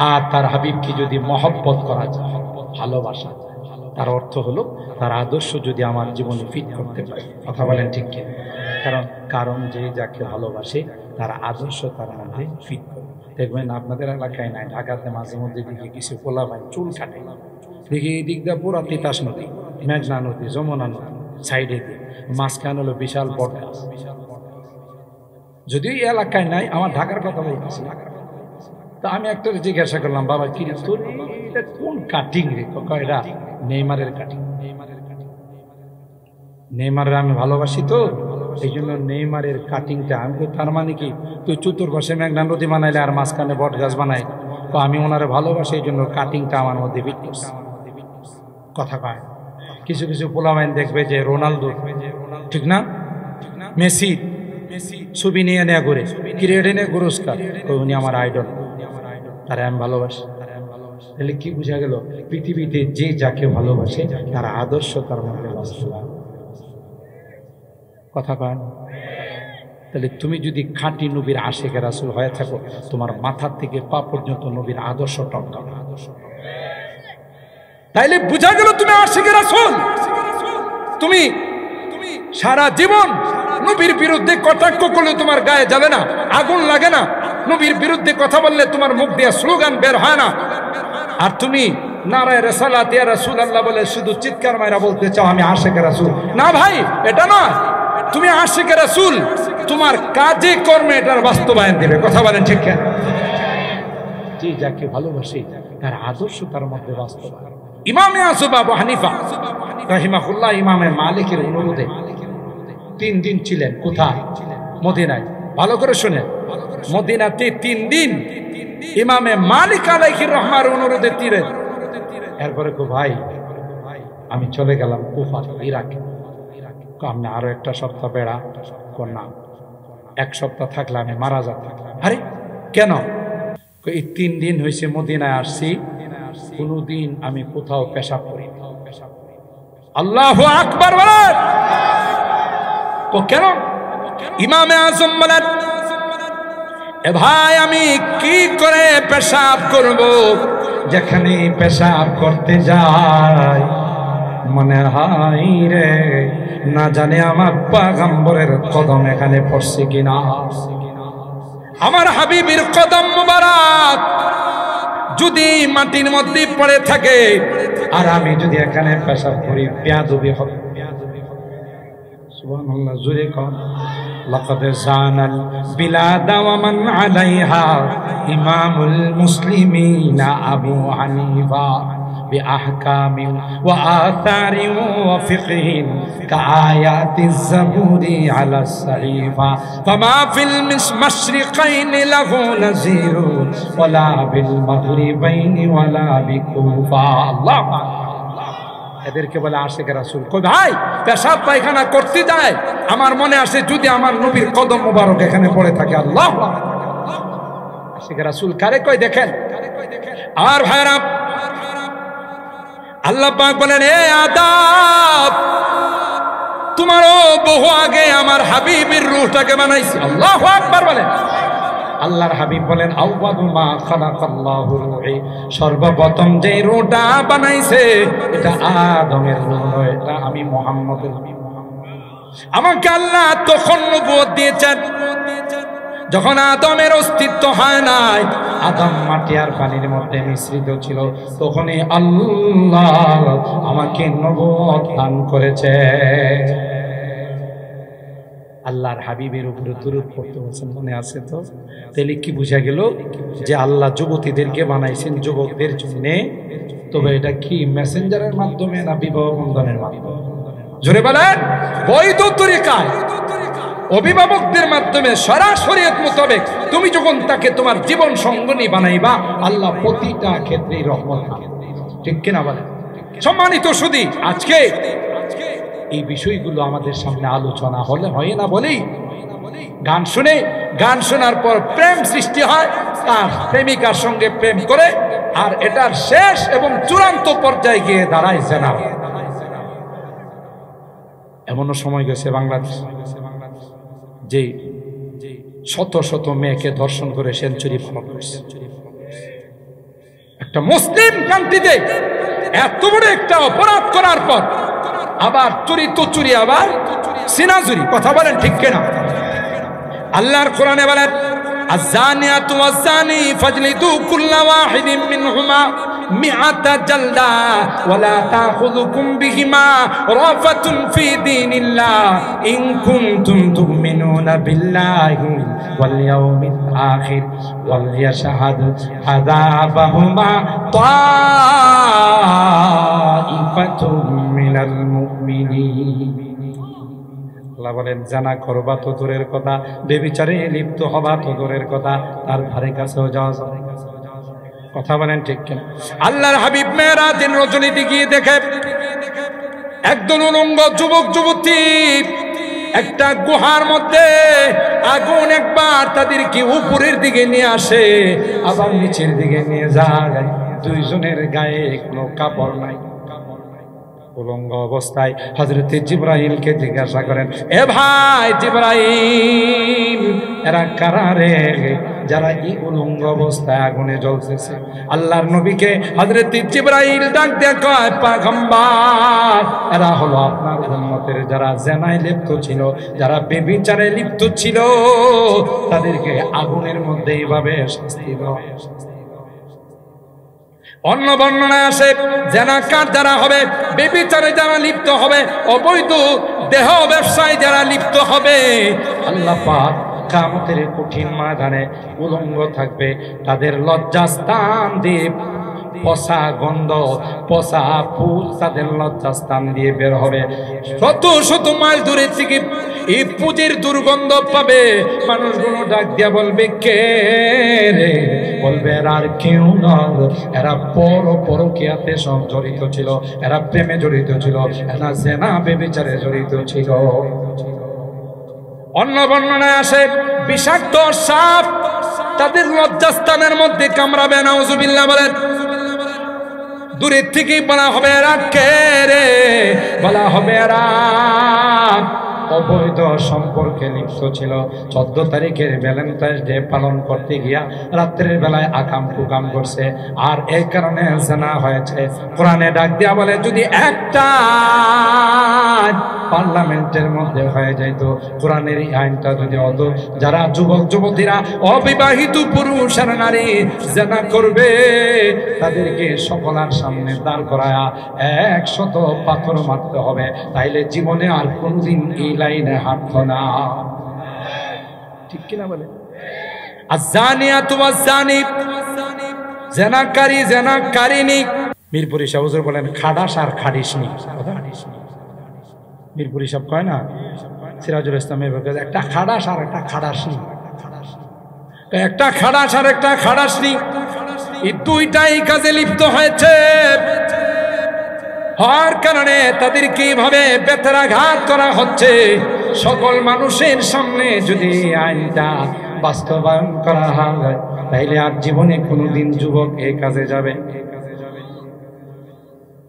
আর তার হাবিবকে যদি মহব্বত করা যায়, ভালোবাসা, তার অর্থ হলো তার আদর্শ যদি আমার জীবনে ফিট করতে পারি, কথা বলেন ঠিক কি? কারণ যে যাকে ভালোবাসে তার আদর্শ তার মধ্যে ফিট করে। দেখবেন আপনাদের এলাকায় নাই, ঢাকাতে মাঝে মধ্যে দিকে কিছু পোলা ভাই চুল কাটে, দেখি এই দিক দিয়ে পুরা তিতাস নদী, মেঘনা নদী, যমুনা নদী সাইডে দিয়ে, মাঝখান হলো বিশাল বট গাছ। যদিও এই এলাকায় নাই, আমার ঢাকার কথা বলতেছি, তা আমি একটা জিজ্ঞাসা করলাম, বাবা কি তোর এটা কোন কাটিং রে? এটা নেইমারের কাটিং। নেইমারের আমি ভালোবাসি তো, এই জন্য নেইমারের কাটিংটা আমি, তার মানে কি তুই চতুর্পাশে মেঘনা নদী বানাইলে আর মাঝখানে বট গাছ বানাই, তো আমি ওনারে ভালোবাসি, এই জন্য কাটিংটা আমার মধ্যে ফিট করছে। কথা কয় কিছু কিছু পোলামাইন দেখবে যে রোনালদো, ঠিক না, মেসি ছবি নিয়ে নেয়া ঘুরে, ক্রিকেটে নিয়ে পুরস্কার, উনি আমার আইডল, তারা আমি ভালোবাসি। তাহলে কি বোঝা গেল? পৃথিবীতে যে যাকে ভালোবাসে তার আদর্শ তার মধ্যে বাস্তবায়ন। কথা কয় না? তাহলে তুমি যদি খাঁটি নবীর আশিক রাসূল হয়ে থাকো, তোমার মাথা থেকে পা পর্যন্ত নবীর আদর্শ টপকাবে। তাইলে বোঝা গেল তুমি আশিক রাসূল। তুমি সারা জীবন নবীর বিরুদ্ধে কটাক্ষ করলে তোমার গায়ে যাবে না, আগুন লাগে না। নবীর বিরুদ্ধে কথা বললে তোমার মুখ দিয়ে স্লোগান বের হয় না। আর তুমি নারায়ে রিসালাত ইয়া রাসূলুল্লাহ বলে শুধু চিৎকার মাইরা বলতে চাও আমি আশিক রাসূল। না ভাই, এটা না। তুমি আশিক রাসূল, তোমার কাজে কর্মে এটার বাস্তবায়ন দেবে। কথা বলেন ঠিক না? যে যাকে ভালোবাসে তার আদর্শ তার মধ্যে বাস্তবায়ন। ইমামে আযম আবু হানিফা রাহিমাহুল্লাহ ইমামে মালিকের অনুরোধে 3 দিন ছিলেন। কোথায়? মদিনায়। ভালো করে শুনেন, মদিনাতে 3 দিন ইমামে মালিক আলাইহির রহমার অনুরোধে তীরে। এরপরে কো ভাই আমি চলে গেলাম কুফা, ইরাকে। আমি আরো একটা সপ্তাহ বেড়া করলাম, 1 সপ্তাহ থাকলে আমি মারা যাব। আরে কেন? এই 3 দিন হয়েছে মদিনায় আসছি, কোনদিন আমি কোথাও পেশাব করি। আল্লাহু আকবার বলেন। কেন? ইমামে আযম বলেন এ ভাই আমি কি করে পেশাব করব? যেখানে পেশাব করতে যাই মনে হয় রে না জানে আমার পয়গম্বরের কদম এখানে পড়ছে কিনা। আমার হাবিবের কদম মুবারক যদি মাটির মধ্যে পড়ে থাকে আর আমি যদি এখানে পেশাব করি বেয়াদবি হবে। সুবহানাল্লাহ, জোরে কর। লাকাদ জানাল বিলাদা ওয়া মান আলাইহা ইমামুল মুসলিমিনা আবু হানিফা بأحكام وآثار وفقه كآيات الزبور على الصحيفة فما في المشرقين له نظير ولا بالمغربين ولا بكوفة الله এদেরকে বলে আশিকে রাসূল। কই ভাই পেশাব পায়খানা করতে যায় আমার মনে আসে যদি আমার নবীর কদম মোবারক এখানে পড়ে থাকে। আল্লাহ আশিকে রাসূল কারে কই দেখেন। আর ভাইরা আল্লাহ পাক বলেন এ আদম তোমারও বহু আগে আমার হাবিবের রূহটাকে বানাইছি। আল্লাহু আকবার বলেন। আল্লাহর হাবিব বলেন আউয়ালু মা খালাকাল্লাহু রূহি, সর্বপ্রথম যে রূহটা বানাইছে এটা আদমের রূহ নয়, এটা আমি মুহাম্মদের। আমাকে আল্লাহ তখন নবুয়ত দিয়েছেন যখন আদমের অস্তিত্ব হয় নাই, আদম মাটি আর পানির মধ্যে মিশ্রিত ছিল, তখনই আল্লাহ আমাকে নবুয়ত দান করেছে। আল্লাহর হাবিবের উপরে দুরূদ পড়তে বলেছেন, মনে আছে তো? তাহলে কি বুঝা গেল যে আল্লাহ যুবতীদেরকে বানাইছেন যুবকদের জন্য। তবে এটা কি মেসেঞ্জারের মাধ্যমে না বিবাহ বন্ধনের মাধ্যমে? জোরে বলেন। বৈধ তরিকায় অভিভাবকদের মাধ্যমে সরাসরি মোতাবেক তুমি যখন তাকে তোমার জীবন সঙ্গনী বানাইবা আল্লাহ প্রতিটা ক্ষেত্রেই রহমত দিবেন। ঠিক কিনা বলেন? সম্মানিত সুধী, আজকে এই বিষয়গুলো আমাদের সামনে আলোচনা হলে হয় না বলেই গান শুনে, গান শোনার পর প্রেম সৃষ্টি হয়, তার প্রেমিকার সঙ্গে প্রেম করে, আর এটার শেষ এবং চূড়ান্ত পর্যায়ে গিয়ে দাঁড়াইছে না। এমনও সময় গেছে বাংলাদেশ যে শত শত মেয়েকে ধর্ষণ করে সেঞ্চুরি পালন করছে। একটা মুসলিম কান্ট্রিতে এত বড় একটা অপরাধ করার পর আবার চুরি তো চুরি, আবার সিনাজুরি। কথা বলেন ঠিক কিনা? আল্লাহর কোরআনে বলেন আয-যানিয়াতু ওয়াজ-যানি ফাজলিদু কুল্লা ওয়াহিদিন মিনহুমা মিআতা জালদা ওয়া লা তাখুযুকুম বিহিমা রাফাতুন ফি দীনিল্লাহ ইন কুনতুম তু'মিনুনা বিল্লাহি ওয়াল ইয়াউমিল আখির ওয়াল ইয়াশহাদ আযাবাহুমা তাইফাতুম মিনাল মুমিনিন। আল্লাহ বলেন জানা করবা তো দূরের কথা, বেবিচারে লিপ্ত হবা তো দূরের কথা, তার ধারে কাছেও যাওয়া যাবে। কথা বলেন ঠিক কিনা? আল্লাহর হাবিব মেরাজের রজনীতে গিয়ে দেখে একদল উলঙ্গ যুবক যুবতী একটা গুহার মধ্যে, আগুন একবার তাদেরকে উপরের দিকে নিয়ে আসে আবার নিচের দিকে নিয়ে যায়, দুইজনের গায়ে কোনো কাপড় নাই। উলঙ্গ অবস্থায় হযরত জিবরাইলকে জিজ্ঞাসা করেন, এ ভাই জিবরাইল, এরা কারা রে যারা এই উলঙ্গ অবস্থায় আগুনে জ্বলতেছে? আল্লাহর নবীকে হযরত জিবরাইল ডাক দিয়ে কয়, পয়গম্বর, এরা হলো আপনার উম্মতের যারা জেনায় লিপ্ত ছিল, যারা ব্যভিচারে লিপ্ত ছিল, তাদেরকে আগুনের মধ্যে এইভাবে শাস্তি দেওয়া। অন্য বর্ণনায় আসে জেনাকার যারা হবে, ব্যভিচারে যারা লিপ্ত হবে, অবৈধ দেহ ব্যবসায় যারা লিপ্ত হবে, আল্লাহ পাক কিয়ামতের কঠিন ময়দানে উলঙ্গ থাকবে, তাদের লজ্জাস্থান দিয়ে পচা গন্ধ, পচা ফুল তাদের লজ্জাস্থান দিয়ে বের হবে। শত শত মাইল দূরে থেকে এই পুজের দুর্গন্ধ পাবে। মানুষগুলো ডাক দিয়া বলবে, কে রে? বলবে এরা আর কেউ নয়, এরা পরকীয়াতে সব জড়িত ছিল, এরা প্রেমে জড়িত ছিল, এরা জেনা ব্যভিচারে জড়িত ছিল। অন্য বর্ণনায় আসে বিষাক্ত সাপ তাদের লজ্জাস্থানের মধ্যে কামড়াবে। নাউজুবিল্লাহ বলেন। দূরের থেকেই বলা হবে, এরা কে রে? বলা হবে এরা অবৈধ সম্পর্কে লিপ্ত ছিল। 14 তারিখের ভ্যালেন্টাইন্স ডে পালন করতে গিয়া রাত্রের বেলায় আকাম কুকাম করছে, আর এই কারণে জানা হয়েছে। কোরআনে ডাক দিয়া বলে, যদি একটা পার্লামেন্টের মধ্যে হয়ে যাইতো, কোরআনের এই আইনটা যদি হতো, যারা যুবক যুবতীরা অবিবাহিত পুরুষ আর নারী জানা করবে তাদেরকে সকলের সামনে দাঁড় করায়া 100 পাথর মারতে হবে, তাইলে জীবনে আর কোনদিন এই লাইনে হাঁটতো না। ঠিক কিনা বলে? আযানিয়াতু ওয়াযানি, জানাকারী জানাকারিনী। মিরপুরি সাহেব হুজুর বলেন খাড়াস আর খাড়িসনি। মিরপুরি সাহেব কয় না, সিরাজুল ইসলামের একটা খাড়াস আর একটা খাড়াসনি, একটা খাড়াস আর একটা খাড়াসনি, এই দুইটাই কাজে লিপ্ত হয়েছে। হওয়ার কারণে তাদেরকে এইভাবে বেত্রাঘাত করা হচ্ছে। সকল মানুষের সামনে যদি আইনটা বাস্তবায়ন করা হয়, তাইলে আর জীবনে কোনোদিন যুবক এই কাজে যাবে।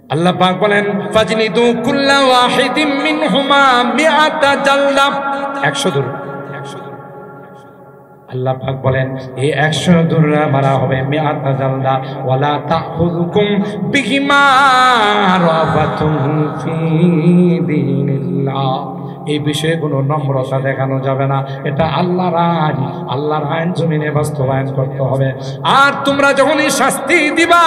আল্লাহ পাক বলেন, ফাজলিদু কুল্লা ওয়াহিদিম মিনহুমা মিআতা জালদা, 100 দূর। আল্লাহ পাক বলেন, এই 100 দূররা মারা হবে, মিআতা জালদা, ওয়ালা তাখুযুকুম বিহিমা রাফাতুন ফি দীনিল্লাহ। এই বিষয়ে কোনো নম্রতা দেখানো যাবে না, এটা আল্লাহর আইন, আল্লাহর আইন জমিনে বাস্তবায়ন করতে হবে। আর তোমরা যখনই শাস্তি দিবা,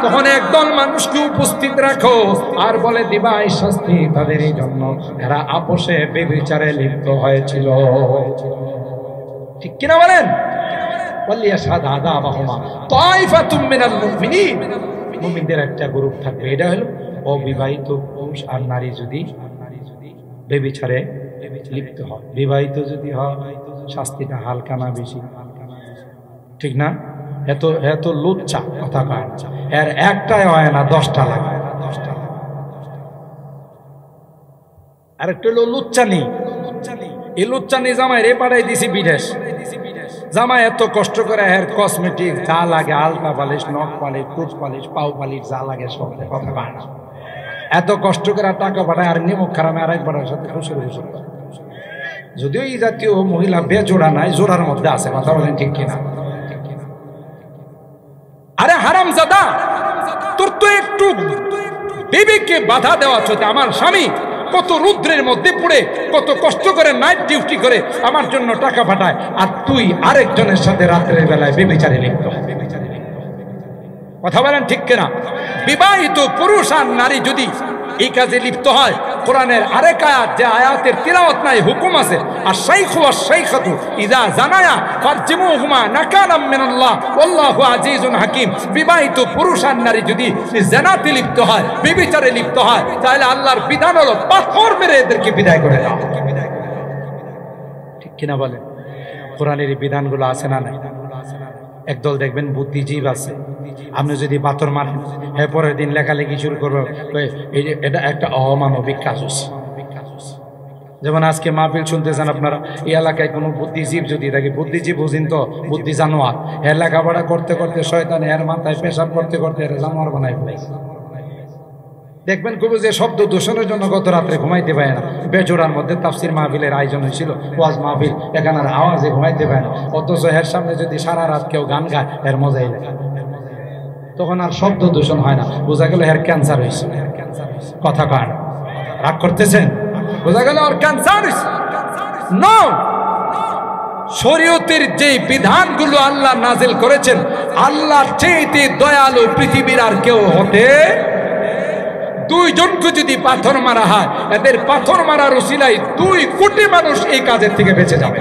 তখন একদল মানুষকে উপস্থিত রাখো আর বলে দিবা এই শাস্তি তাদেরই জন্য, এরা আপোষে ব্যভিচারে লিপ্ত হয়েছিল। ঠিক কিনা বলেন? ওয়ালিয়াশহাদ আযাবাহুমা তাইফাতুম মিনাল মুমিনিন, মুমিনদের একটা গ্রুপ থাকবে, এটা হলো অবিবাহিত পুরুষ আর নারী যদি ব্যভিচারে লিপ্ত হয়। বিবাহিত যদি হয় শাস্তিটা হালকা না বেশি, ঠিক না? এত লুচ্চা কথা কয়, এর একটাই হয় না 10টা লাগে। আর একটা হলো লুচ্চানি, এই লুচ্চানি জামাই রে পাঠাই দিছি বিদেশ। জামাই এত কষ্ট করে এর কসমেটিক যা লাগে, আলতা পালিশ, নখ পালিশ, ঠোঁট পালিশ, পাও পালিশ, যা লাগে সব কথা কয় না। এত কষ্ট করে টাকা পাঠায় আর নিমক খারামে আরেকবার সাথে খুশি খুশি। যদিও এই জাতীয় মহিলা বেজোড়া নাই, জোড়ার মধ্যে আছে, কথা বলেন ঠিক কিনা? আরে হারামজাদা, তোর তো একটু বিবেকে বাধা দেওয়া হচ্ছে। আমার স্বামী কত রুদ্রের মধ্যে পড়ে কত কষ্ট করে নাইট ডিউটি করে আমার জন্য টাকা পাঠায়, আর তুই আরেকজনের সাথে রাত্রের বেলায় ব্যভিচারে লিপ্ত। কথা বলেন ঠিক কিনা? বিবাহিত পুরুষ আর নারী যদি এই কাজে লিপ্ত হয়, কোরআনের আরেক আয়াত, যে আয়াতের তিলাওয়াত নাই, হুকুম আছে, আর শাইখু ওয়াস শাইখাতু ইযা জানায়া ফারজিমুহুমা নাকালাম মিনাল্লাহ ওয়াল্লাহু আজিজুন হাকিম। বিবাহিত পুরুষ আর নারী যদি জিনাতে লিপ্ত হয়, ব্যভিচারে লিপ্ত হয়, তাহলে আল্লাহর বিধান হলো পাথর মেরে এদেরকে বিদায় করে দাও। ঠিক কিনা বলেন? কোরআনের এই বিধানগুলো আছে না নাই? একদল দেখবেন বুদ্ধিজীব আছে, আপনি যদি পাথর মারেন, হ্যাঁ পরের দিন লেখালেখি শুরু করবো, এটা একটা অমানবিক কাজ হচ্ছে। যেমন আজকে মাহফিল শুনতেছেন আপনারা, এই এলাকায় কোনো বুদ্ধিজীব যদি থাকে, বুদ্ধিজীব বুঝিন তো, বুদ্ধি জানোয়ার, এর লেখাপড়া করতে করতে শয়তান এর মাথায় পেশাব করতে করতে এর জানোয়ার বানাই ফেলেছে। দেখবেন খুব যে শব্দ দূষণের জন্য গত রাত্রে ঘুমাইতে পারে না। বেজোড়ার মধ্যে তাফসির মাহফিলের আয়োজন হয়েছিল, ওয়াজ মাহফিল, এখানে আওয়াজে ঘুমাইতে পারে না। অথচ এর সামনে যদি সারা রাত কেউ গান গায়, এর মজাই লাগে, তখন আর শব্দ দূষণ হয় না, বোঝা গেল এর ক্যান্সার হয়েছে। কথা কয় না, রাগ করতেছেন? বোঝা গেল ওর ক্যান্সার হয়েছে। নো, শরীয়তের যে বিধানগুলো আল্লাহ নাজিল করেছেন, আল্লাহর চাইতে দয়ালু পৃথিবীর আর কেউ হতে। দুইজনকে যদি পাথর মারা হয়, এদের পাথর মারার উসিলায় 2 কোটি মানুষ এই কাজের থেকে বেঁচে যাবে।